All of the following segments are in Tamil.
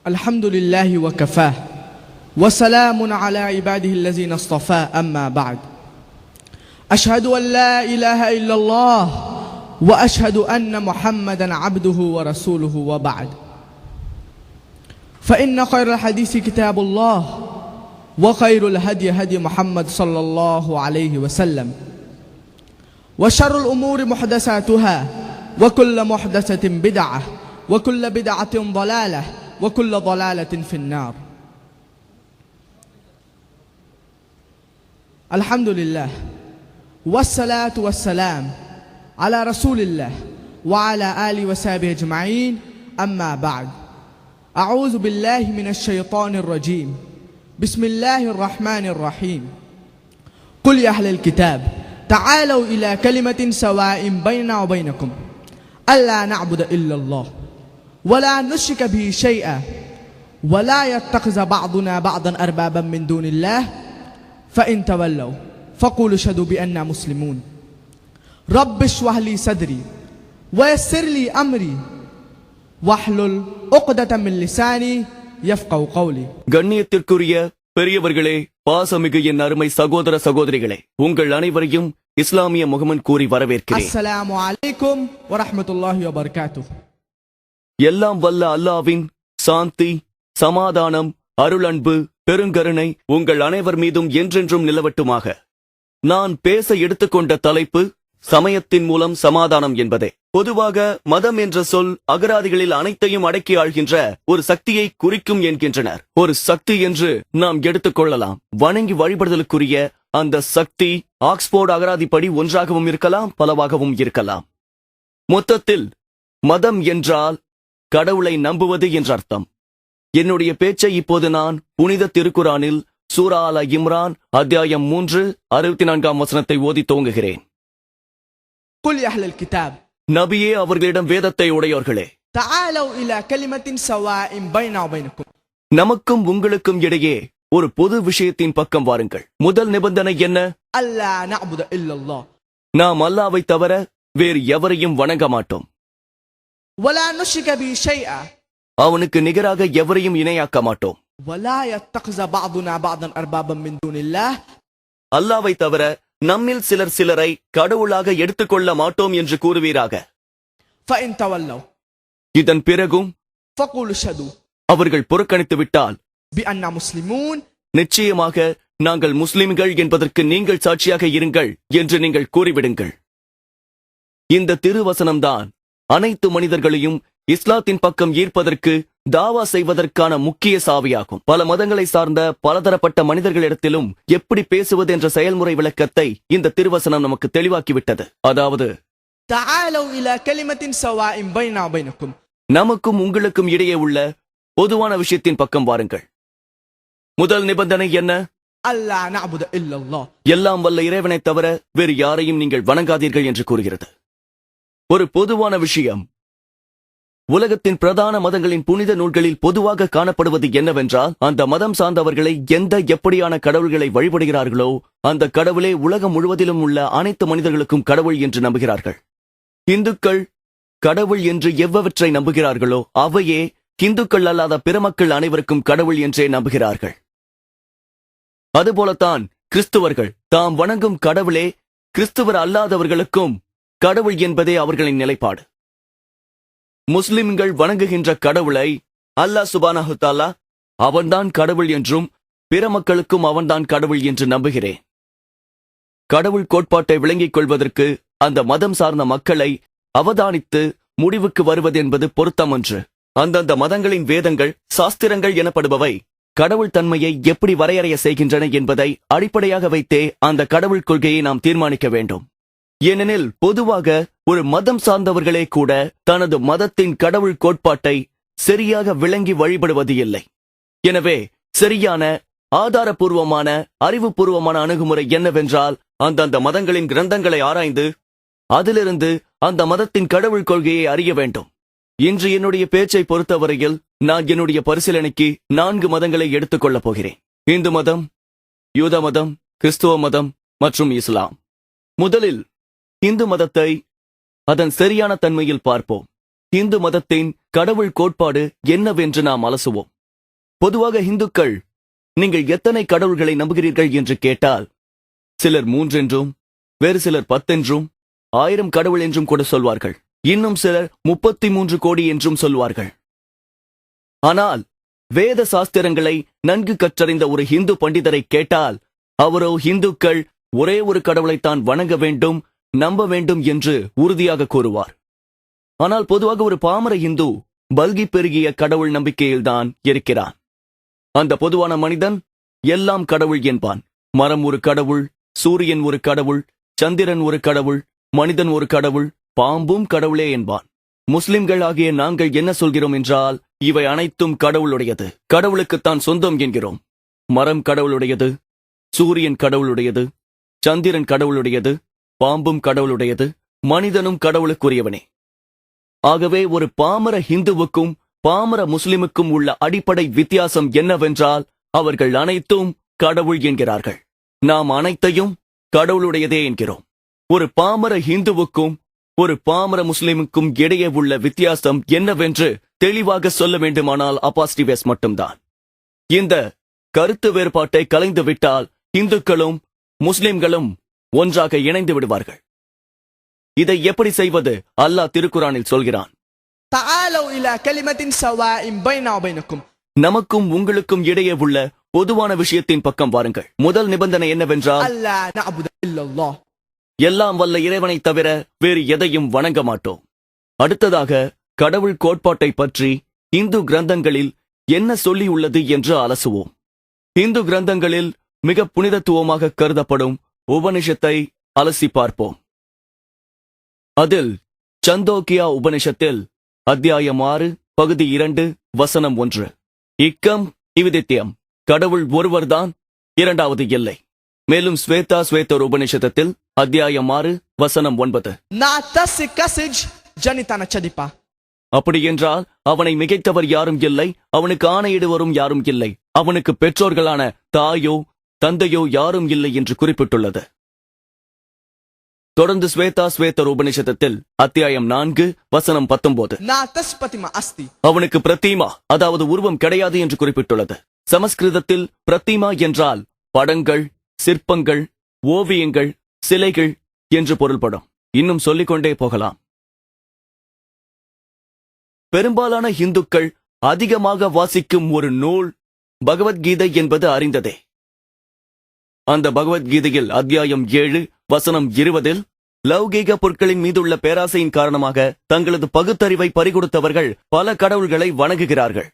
الحمد لله وكفاه وسلام على عباده الذين اصطفى أما بعد أشهد أن لا إله إلا الله وأشهد أن محمدا عبده ورسوله وبعد فإن خير الحديث كتاب الله وخير الهدي هدي محمد صلى الله عليه وسلم وشر الأمور محدثاتها وكل محدثة بدعة وكل بدعة ضلالة وكل ضلالة في النار. الحمد لله والصلاة والسلام على رسول الله وعلى آله وصحبه أجمعين. أما بعد أعوذ بالله من الشيطان الرجيم. بسم الله الرحمن الرحيم. قل يا أهل الكتاب تعالوا إلى كلمة سواء بيننا وبينكم ألا نعبد إلا الله ولا نشرك به شيئا ولا يتخذ بعضنا بعضا أربابا من دون الله فإن تولوا فقولوا اشهدوا بأننا مسلمون. رب اشرح لي صدري ويسر لي أمري واحلل عقدة من لساني يفقهوا قولي. கண்ணியத்திற்குரிய பெரியவர்களே, பாசமிகு என் அருமை சகோதர சகோதரிகளே, உங்கள் அனைவரையும் இஸ்லாமிய முகமன் கூறி வரவேற்கிறேன். அஸ்ஸலாமு அலைக்கும் வரஹ்மத்துல்லாஹி வபரகாத்துஹு. எல்லாம் வல்ல அல்லாஹ்வின் சாந்தி, சமாதானம், அருளன்பு, பெருங்கருணை உங்கள் அனைவர் மீதும் என்றென்றும் நிலவட்டுமாக. நான் பேச எடுத்துக்கொண்ட தலைப்பு சமயத்தின் மூலம் சமாதானம் என்பதே. பொதுவாக மதம் என்ற சொல் அகராதிகளில் அனைத்தையும் அடக்கி ஆள்கின்ற ஒரு சக்தியை குறிக்கும் என்கின்றனர். ஒரு சக்தி என்று நாம் எடுத்துக்கொள்ளலாம். வணங்கி வழிபடுதலுக்குரிய அந்த சக்தி ஆக்ஸ்போர்ட் அகராதிப்படி ஒன்றாகவும் இருக்கலாம், பலவாகவும் இருக்கலாம். மொத்தத்தில் மதம் என்றால் கடவுளை நம்புவது என்ற அர்த்தம். என்னுடைய பேச்சை இப்போது நான் புனித திருக்குரானில் சூரா அல் இம்ரான் அத்தியாயம் 3 64ஆம் வசனத்தை ஓதி துவங்குகிறேன். قل يا أهل الكتاب நபியே, அவர்களிடம் வேதத்தை உடையோர்களே, تعالوا إلى كلمة سواء بيننا وبينكم நமக்கும் உங்களுக்கும் இடையே ஒரு பொது விஷயத்தின் பக்கம் வாருங்கள். முதல் நிபந்தனை என்ன? ألا نعبد إلا الله நாம் அல்லாஹ்வை தவிர வேறு எவரையும் வணங்க மாட்டோம். ولا نشرك به شيئا அவனுக்கு நிகராக எவரையும் இணையாக்க மாட்டோம். ولا يتخذ بعضنا بعضا أربابا من دون الله அல்லாஹ்வை தவிர நம்மில் சிலர் சிலரை கடவுளாக எடுத்துக்கொள்ள மாட்டோம் என்று கூறுவீராக. فإن تولوا இதன் பிறகும் فقولوا اشهدوا அவர்கள் புறக்கணித்து விட்டால் بأننا مسلمون நிச்சயமாக நாங்கள் முஸ்லிம்கள் என்பதற்கு நீங்கள் சாட்சியாக இருங்கள் என்று நீங்கள் கூறிவிடுங்கள். இந்த திருவசனம்தான் அனைத்து மனிதர்களையும் இஸ்லாத்தின் பக்கம் ஈர்ப்பதற்கு தாவா செய்வதற்கான முக்கிய சாவியாகும். பல மதங்களை சார்ந்த பலதரப்பட்ட மனிதர்களிடத்திலும் எப்படி பேசுவது என்ற செயல்முறை விளக்கத்தை இந்த திருவசனம் நமக்கு தெளிவாக்கிவிட்டது. அதாவது, تعالوا إلى كلمة سواء بيننا وبينكم நமக்கும் உங்களுக்கும் இடையே உள்ள பொதுவான விஷயத்தின் பக்கம் வாருங்கள். முதல் நிபந்தனை என்ன? ألا نعبد إلا الله எல்லாம் வல்ல இறைவனை தவிர வேறு யாரையும் நீங்கள் வணங்காதீர்கள் என்று கூறுகிறது. ஒரு பொதுவான விஷயம், உலகத்தின் பிரதான மதங்களின் புனித நூல்களில் பொதுவாக காணப்படுவது என்னவென்றால், அந்த மதம் சார்ந்தவர்களை எப்படியான கடவுள்களை வழிபடுகிறார்களோ அந்த கடவுளே உலகம் முழுவதிலும் உள்ள அனைத்து மனிதர்களுக்கும் கடவுள் என்று நம்புகிறார்கள். இந்துக்கள் கடவுள் என்று எவ்வவற்றை நம்புகிறார்களோ அவையே இந்துக்கள் அல்லாத பிற மக்கள் அனைவருக்கும் கடவுள் என்றே நம்புகிறார்கள். அதுபோலத்தான் கிறிஸ்துவர்கள் தாம் வணங்கும் கடவுளே கிறிஸ்துவர் அல்லாதவர்களுக்கும் கடவுள் என்பதே அவர்களின் நிலைப்பாடு. முஸ்லிம்கள் வணங்குகின்ற கடவுளை அல்லாஹ் சுப்ஹானஹு தஆலா அவன்தான் கடவுள் என்றும் பிற மக்களுக்கும் அவன்தான் கடவுள் என்று நம்புகிறேன். கடவுள் கோட்பாட்டை விளங்கிக் கொள்வதற்கு அந்த மதம் சார்ந்த மக்களை அவதானித்து முடிவுக்கு வருவது என்பது பொருத்தமன்று. அந்தந்த மதங்களின் வேதங்கள், சாஸ்திரங்கள் எனப்படுபவை கடவுள் தன்மையை எப்படி வரையறைய செய்கின்றன என்பதை அடிப்படையாக வைத்தே அந்த கடவுள் கொள்கையை நாம் தீர்மானிக்க வேண்டும். ஏனெனில் பொதுவாக ஒரு மதம் சார்ந்தவர்களே கூட தனது மதத்தின் கடவுள் கோட்பாட்டை சரியாக விளங்கி வழிபடுவது இல்லை. எனவே சரியான ஆதாரபூர்வமான அறிவுபூர்வமான அணுகுமுறை என்னவென்றால், அந்தந்த மதங்களின் கிரந்தங்களை ஆராய்ந்து அதிலிருந்து அந்த மதத்தின் கடவுள் கொள்கையை அறிய வேண்டும். இன்று என்னுடைய பேச்சை பொறுத்தவரையில் நான் என்னுடைய பரிசீலனைக்கு 4 மதங்களை எடுத்துக்கொள்ளப் போகிறேன். இந்து மதம், யூத மதம், கிறிஸ்துவ மதம் மற்றும் இஸ்லாம். முதலில் இந்து மதத்தை அதன் சரியான தன்மையில் பார்ப்போம். இந்து மதத்தின் கடவுள் கோட்பாடு என்னவென்று நாம் அலசுவோம். பொதுவாக இந்துக்கள் நீங்கள் எத்தனை கடவுள்களை நம்புகிறீர்கள் என்று கேட்டால் சிலர் 3 என்றும் வேறு சிலர் 10 என்றும் 1000 கடவுள் என்றும் கூட சொல்வார்கள். இன்னும் சிலர் 33 கோடி என்றும் சொல்வார்கள். ஆனால் வேத சாஸ்திரங்களை நன்கு கற்றறிந்த ஒரு இந்து பண்டிதரை கேட்டால் அவரோ இந்துக்கள் ஒரே ஒரு கடவுளைத்தான் வணங்க வேண்டும், நம்ப வேண்டும் என்று உறுதியாக கூறுவார். ஆனால் பொதுவாக ஒரு பாமர இந்து பல்கி பெருகிய கடவுள் நம்பிக்கையில்தான் இருக்கிறான். அந்த பொதுவான மனிதன் எல்லாம் கடவுள் என்பான். மரம் ஒரு கடவுள், சூரியன் ஒரு கடவுள், சந்திரன் ஒரு கடவுள், மனிதன் ஒரு கடவுள், பாம்பும் கடவுளே என்பான். முஸ்லிம்கள் ஆகிய நாங்கள் என்ன சொல்கிறோம் என்றால், இவை அனைத்தும் கடவுளுடையது, கடவுளுக்குத்தான் சொந்தம் என்கிறோம். மரம் கடவுளுடையது, சூரியன் கடவுளுடையது, சந்திரன் கடவுளுடையது, பாம்பும் கடவுளுடையது, மனிதனும் கடவுளுக்குரியவனே. ஆகவே ஒரு பாமர இந்துவுக்கும் பாமர முஸ்லிமுக்கும் உள்ள அடிப்படை வித்தியாசம் என்னவென்றால், அவர்கள் அனைத்தும் கடவுள் என்கிறார்கள். நாம் அனைத்தையும் கடவுளுடையதே என்கிறோம். ஒரு பாமர இந்துவுக்கும் ஒரு பாமர முஸ்லிமுக்கும் இடையே உள்ள வித்தியாசம் என்னவென்று தெளிவாக சொல்ல வேண்டுமானால் அபாஸ்டிவேஸ் மட்டும்தான். இந்த கருத்து வேறுபாட்டை கலைந்துவிட்டால் இந்துக்களும் முஸ்லிம்களும் ஒன்றாக இணைந்து விடுவார்கள். இதை எப்படி செய்வது? அல்லாஹ் திருக்குரானில் சொல்கிறான், تعالوا إلى كلمة سواء بيننا وبينكم. நமக்கும் உங்களுக்கும் இடையே உள்ள பொதுவான விஷயத்தின் பக்கம் வாருங்கள். முதல் நிபந்தனை என்னவென்றால், ألا نعبد إلا الله. எல்லாம் வல்ல இறைவனை தவிர வேறு எதையும் வணங்க மாட்டோம். அடுத்ததாக கடவுள் கோட்பாட்டை பற்றி இந்து கிரந்தங்களில் என்ன சொல்லியுள்ளது என்று அலசுவோம். இந்து கிரந்தங்களில் மிக புனிதத்துவமாக கருதப்படும் உபனிஷத்தை அலசி பார்ப்போம். அதில் சந்தோக்கியா உபனிஷத்தில் அத்தியாயம் 6 பகுதி 2 வசனம் 1, இக்கம் இவிதித்யம், கடவுள் ஒருவர்தான், இரண்டாவது இல்லை. மேலும் ஸ்வேதா ஸ்வேதர் உபனிஷத்தில் அத்தியாயம் 6 வசனம் 9, ناتسي كسج جنتانا چديپا. அப்படி என்றால் அவனை மிகைத்தவர் யாரும் இல்லை, அவனுக்கு ஆணையிடுவரும் யாரும் இல்லை, அவனுக்கு பெற்றோர்களான தாயோ தந்தையோ யாரும் இல்லை என்று குறிப்பிட்டுள்ளது. தொடர்ந்து ஸ்வேதா ஸ்வேதர் உபனிஷத்தில் அத்தியாயம் 4 வசனம் 19, ناتسپتما أستي. அவனுக்கு பிரதிமா, அதாவது உருவம் கிடையாது என்று குறிப்பிட்டுள்ளது. சமஸ்கிருதத்தில் பிரதிமா என்றால் படங்கள், சிற்பங்கள், ஓவியங்கள், சிலைகள் என்று பொருள்படும். இன்னும் சொல்லிக்கொண்டே போகலாம். பெரும்பாலான இந்துக்கள் அதிகமாக வாசிக்கும் ஒரு நூல் பகவத்கீதை என்பது அறிந்ததே. அந்த பகவத்கீதையில் அத்தியாயம் 7 வசனம் 20, லௌகீக பொருட்களின் மீதுள்ள பேராசையின் காரணமாக தங்களது பகுத்தறிவை பறிகொடுத்தவர்கள் பல கடவுள்களை வணங்குகிறார்கள்.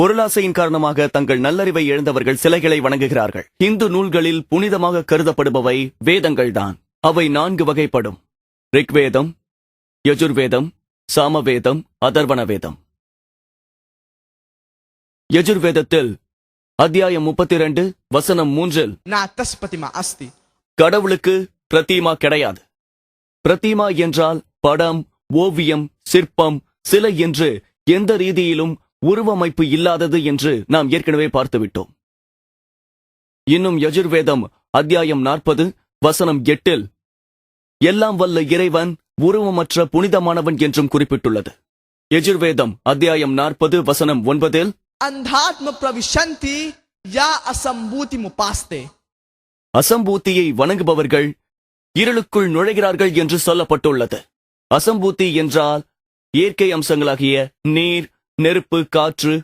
பொருளாசையின் காரணமாக தங்கள் நல்லறிவை இழந்தவர்கள் சிலைகளை வணங்குகிறார்கள். இந்து நூல்களில் புனிதமாக கருதப்படுபவை வேதங்கள்தான். அவை 4 வகைப்படும்: ரிக்வேதம், யஜுர்வேதம், சாமவேதம், அதர்வண வேதம். யஜுர்வேதத்தில் அத்தியாயம் 32 வசனம் 3, ناتسپتما أستي. கடவுளுக்கு பிரதிமா கிடையாது. பிரதிமா என்றால் படம், ஓவியம், சிற்பம், சிலை என்று எந்த ரீதியிலும் உருவமைப்பு இல்லாதது என்று நாம் ஏற்கனவே பார்த்துவிட்டோம். இன்னும் யஜுர்வேதம் அத்தியாயம் 40 வசனம் 8, எல்லாம் வல்ல இறைவன் உருவமற்ற புனிதமானவன் என்றும் குறிப்பிட்டுள்ளது. யஜுர்வேதம் அத்தியாயம் 40 வசனம் 9, अंधात्म प्रविशन्ति या असंभूति मुपास्ते. அசம்பூத்தியை வணங்குபவர்கள் இருளுக்குள் நுழைகிறார்கள் என்று சொல்லப்பட்டுள்ளது. அசம்பூத்தி என்றால் இயற்கை அம்சங்களாகிய நீர், நெருப்பு, காற்று.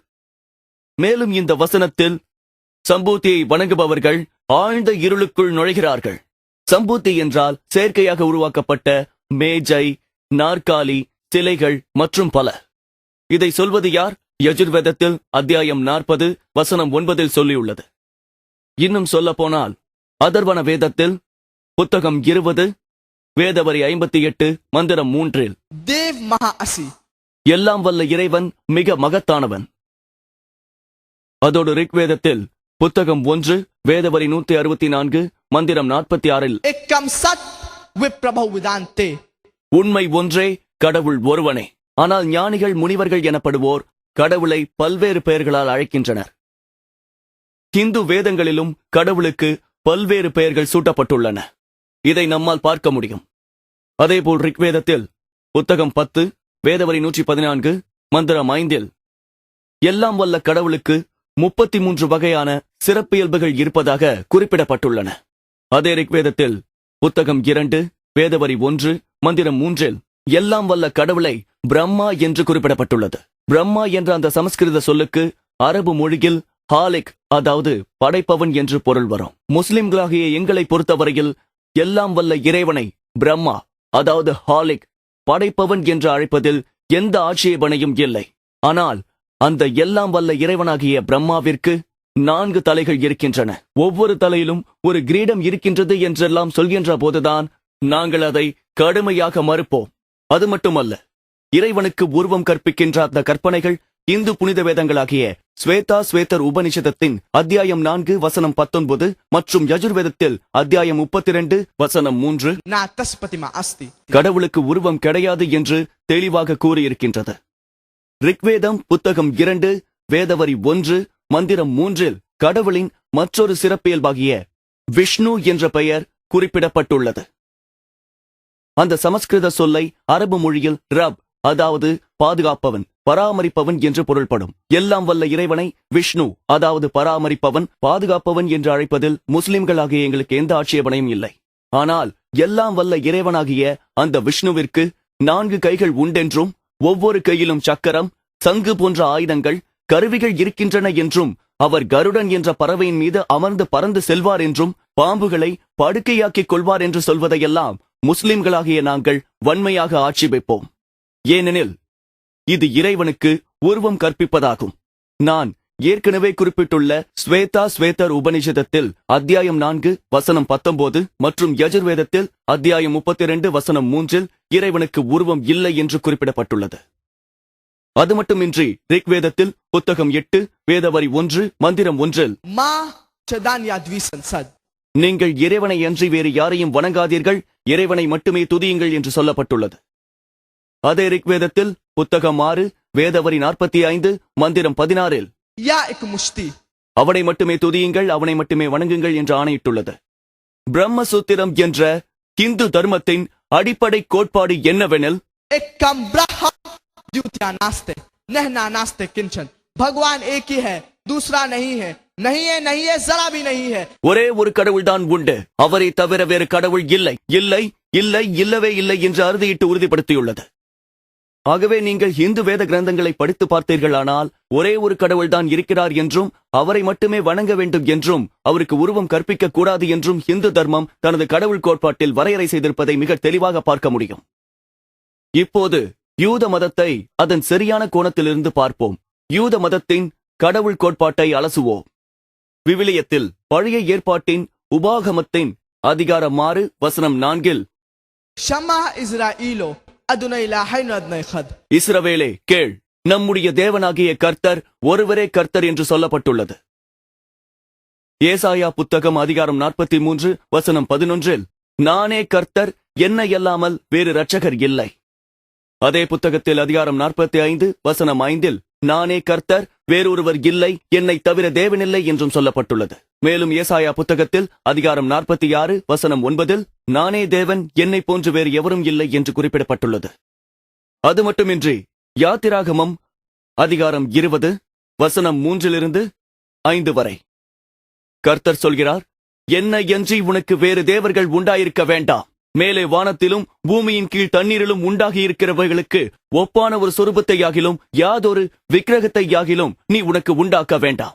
மேலும் இந்த வசனத்தில் சம்பூத்தியை வணங்குபவர்கள் ஆழ்ந்த இருளுக்குள் நுழைகிறார்கள். சம்பூத்தி என்றால் செயற்கையாக உருவாக்கப்பட்ட மேஜை, நாற்காலி, சிலைகள் மற்றும் பல. இதை சொல்வது யார்? யஜுர்வேதத்தில் அத்தியாயம் 40 வசனம் 9 சொல்லியுள்ளது. இன்னும் சொல்ல போனால் அதர்வண வேதத்தில் புத்தகம் 20 வேதவரி 58 மந்திரம் 3, देव महा असि. எல்லாம் வல்ல இறைவன் மிக மகத்தானவன். அதோடு ரிக்வேதத்தில் புத்தகம் 1 வேதவரி 164 மந்திரம் 46, एकम सत विप्रभु विदान्ते. உண்மை ஒன்றே, கடவுள் ஒருவனே. ஆனால் ஞானிகள், முனிவர்கள் எனப்படுவோர் கடவுளை பல்வேறு பெயர்களால் அழைக்கின்றனர். ஹிந்து வேதங்களிலும் கடவுளுக்கு பல்வேறு பெயர்கள் சூட்டப்பட்டுள்ளன. இதை நம்மால் பார்க்க முடியும். அதேபோல் ரிக்வேதத்தில் புத்தகம் 10 வேதவரி 114 மந்திரம் 5, எல்லாம் வல்ல கடவுளுக்கு 33 வகையான சிறப்பியல்புகள் இருப்பதாக குறிப்பிடப்பட்டுள்ளன. அதே ரிக்வேதத்தில் புத்தகம் 2 வேதவரி 1 மந்திரம் 3 எல்லாம் வல்ல கடவுளை பிரம்மா என்று குறிப்பிடப்பட்டுள்ளது. பிரம்மா என்ற அந்த சமஸ்கிருத சொல்லுக்கு அரபு மொழியில் ஹாலிக், அதாவது படைப்பவன் என்று பொருள் வரும். முஸ்லிம்களாகிய எங்களை பொறுத்தவரையில் எல்லாம் வல்ல இறைவனை பிரம்மா, அதாவது ஹாலிக், படைப்பவன் என்று அழைப்பதில் எந்த ஆட்சேபனையும் இல்லை. ஆனால் அந்த எல்லாம் வல்ல இறைவனாகிய பிரம்மாவிற்கு 4 தலைகள் இருக்கின்றன. ஒவ்வொரு தலையிலும் ஒரு கிரீடம் இருக்கின்றது என்றெல்லாம் சொல்கின்ற போதுதான் நாங்கள் அதை கடுமையாக மறுப்போம். அது மட்டுமல்ல, இறைவனுக்கு உருவம் கற்பிக்கின்ற அந்த கற்பனைகள் இந்து புனித வேதங்களாகிய ஸ்வேதா ஸ்வேதர் உபனிஷதத்தின் அத்தியாயம் 4 வசனம் 19 மற்றும் யஜுர்வேதத்தில் அத்தியாயம் 32 வசனம் 3 Na taspatima asti. கடவுளுக்கு உருவம் கிடையாது என்று தெளிவாக கூறியிருக்கின்றது. ரிக்வேதம் புத்தகம் 2 வேதவரி 1 மந்திரம் 3 கடவுளின் மற்றொரு சிறப்பியல்பாகிய விஷ்ணு என்ற பெயர் குறிப்பிடப்பட்டுள்ளது. அந்த சமஸ்கிருத சொல்லை அரபு மொழியில் ரப், அதாவது பாதுகாப்பவன், பராமரிப்பவன் என்று பொருள்படும். எல்லாம் வல்ல இறைவனை விஷ்ணு, அதாவது பராமரிப்பவன், பாதுகாப்பவன் என்று அழைப்பதில் முஸ்லிம்களாகிய எங்களுக்கு எந்த ஆட்சேபனையும் இல்லை. ஆனால் எல்லாம் வல்ல இறைவனாகிய அந்த விஷ்ணுவிற்கு 4 கைகள் உண்டென்றும் ஒவ்வொரு கையிலும் சக்கரம், சங்கு போன்ற ஆயுதங்கள், கருவிகள் இருக்கின்றன என்றும் அவர் கருடன் என்ற பறவையின் மீது அமர்ந்து பறந்து செல்வார் என்றும் பாம்புகளை படுக்கையாக்கிக் கொள்வார் என்று சொல்வதையெல்லாம் முஸ்லிம்களாகிய நாங்கள் வன்மையாக ஆட்சேபிப்போம். ஏனெனில் இது இறைவனுக்கு உருவம் கற்பிப்பதாகும். நான் ஏற்கனவே குறிப்பிட்டுள்ள ஸ்வேதா ஸ்வேதர் உபனிஷதத்தில் அத்தியாயம் 4 வசனம் 19 மற்றும் யஜுர்வேதத்தில் அத்தியாயம் 32 வசனம் 3 இறைவனுக்கு உருவம் இல்லை என்று குறிப்பிடப்பட்டுள்ளது. அது மட்டுமின்றி ரிக்வேதத்தில் புத்தகம் 8 வேதவரி 1 மந்திரம் 1 Ma chadanya dvisan sad. நீங்கள் இறைவனை அன்றி வேறு யாரையும் வணங்காதீர்கள், இறைவனை மட்டுமே துதியுங்கள் என்று சொல்லப்பட்டுள்ளது. அதே ரிக்வேதத்தில் புத்தகம் 6 வேதவரி 45 மந்திரம் 16 Ya ek mushti. அவனை மட்டுமே துதியுங்கள், அவனை மட்டுமே வணங்குங்கள் என்று ஆணையிட்டுள்ளது. பிரம்மசூத்திரம் என்ற இந்து தர்மத்தின் அடிப்படை கோட்பாடு என்னவெனில் Ek kam braha द्वितीया नास्ते नहना नास्ते किंचन. भगवान एक ही है, दूसरा नहीं है, नहीं है, जरा भी नहीं है. ஒரே ஒரு கடவுள்தான் உண்டு, அவரை தவிர வேறு கடவுள் இல்லை, இல்லை, இல்லை, இல்லவே இல்லை என்று அறுதியிட்டு உறுதிப்படுத்தியுள்ளது. ஆகவே நீங்கள் இந்து வேத கிரந்தங்களை படித்து பார்த்தீர்களானால் ஒரே ஒரு கடவுள்தான் இருக்கிறார் என்றும் அவரை மட்டுமே வணங்க வேண்டும் என்றும் அவருக்கு உருவம் கற்பிக்க கூடாது என்றும் இந்து தர்மம் தனது கடவுள் கோட்பாட்டில் வரையறை செய்திருப்பதை மிக தெளிவாக பார்க்க முடியும். இப்போது யூத மதத்தை அதன் சரியான கோணத்திலிருந்து பார்ப்போம். யூத மதத்தின் கடவுள் கோட்பாட்டை அலசுவோம். விவிலியத்தில் பழைய ஏற்பாட்டின் உபாகமத்தின் அதிகாரம் 6 வசனம் 4 Shama Israelo Adonai Eloheinu Adonai Echad. இஸ்ரவேலே கேள், நம்முடைய தேவனாகிய கர்த்தர் ஒருவரே கர்த்தர் என்று சொல்லப்பட்டுள்ளது. ஏசாயா புத்தகம் அதிகாரம் 43 வசனம் 11 நானே கர்த்தர், என்னை அல்லாமல் வேறு இரட்சகர் இல்லை. அதே புத்தகத்தில் அதிகாரம் 45 வசனம் 5 நானே கர்த்தர், வேறொருவர் இல்லை, என்னை தவிர தேவனில்லை என்றும் சொல்லப்பட்டுள்ளது. மேலும் ஏசாயா புத்தகத்தில் அதிகாரம் 46 வசனம் 9 நானே தேவன், என்னை போன்று வேறு எவரும் இல்லை என்று குறிப்பிடப்பட்டுள்ளது. அது மட்டுமின்றி யாத்திராகமம் அதிகாரம் 20 வசனம் 3 5 வரை கர்த்தர் சொல்கிறார், என்னை அன்றி உனக்கு வேறு தேவர்கள் உண்டாயிருக்க வேண்டாம். மேலே வானத்திலும் பூமியின் கீழ் தண்ணீரிலும் உண்டாகி இருக்கிறவர்களுக்கு ஒப்பான ஒரு சொரூபத்தையாகிலும் யாதொரு விக்கிரகத்தையாகிலும் நீ உனக்கு உண்டாக்க வேண்டாம்.